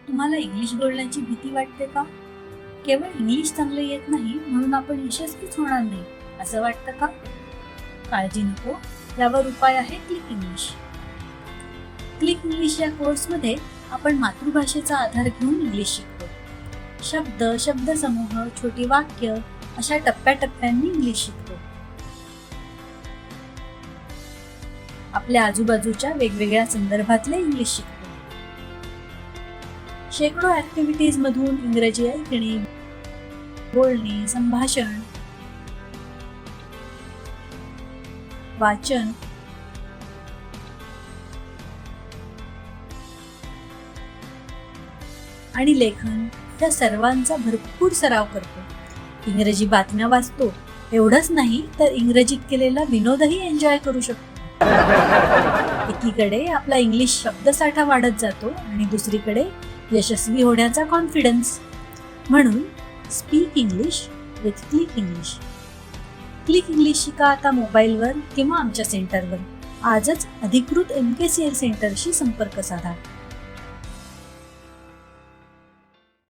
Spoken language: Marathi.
तुम्हाला इंग्लिश बोलण्याची भीती वाटते का? केवळ इंग्लिश चांगलं येत नाही म्हणून आपण यशस्वीच होणार नाही असं वाटतं का? काळजी नको, यावर उपाय आहे क्लिक इंग्लिश. क्लिक इंग्लिश या कोर्समध्ये आपण मातृभाषेचा आधार घेऊन इंग्लिश शिकतो. शब्द, शब्दसमूह, छोटी वाक्य अशा टप्प्याटप्प्यांनी इंग्लिश शिकतो. आपल्या आजूबाजूच्या वेगवेगळ्या संदर्भातले इंग्लिश शिकतो. शेकडो ऍक्टिव्हिटीज मधून इंग्रजी ऐकणे, बोलणे, संभाषण, वाचन आणि लेखन या सर्वांचा भरपूर सराव करतो. इंग्रजी बातम्या वाचतो, एवढंच नाही तर इंग्रजीत केलेला विनोदही एन्जॉय करू शकतो. एकीकडे आपला इंग्लिश शब्दसाठा वाढत जातो आणि दुसरीकडे यशस्वी होण्याचा कॉन्फिडन्स. म्हणून speak English with click English. Click English शिका आता मोबाईलवर किंवा आमच्या सेंटरवर. आजच अधिकृत MKCL सेंटरशी संपर्क साधा.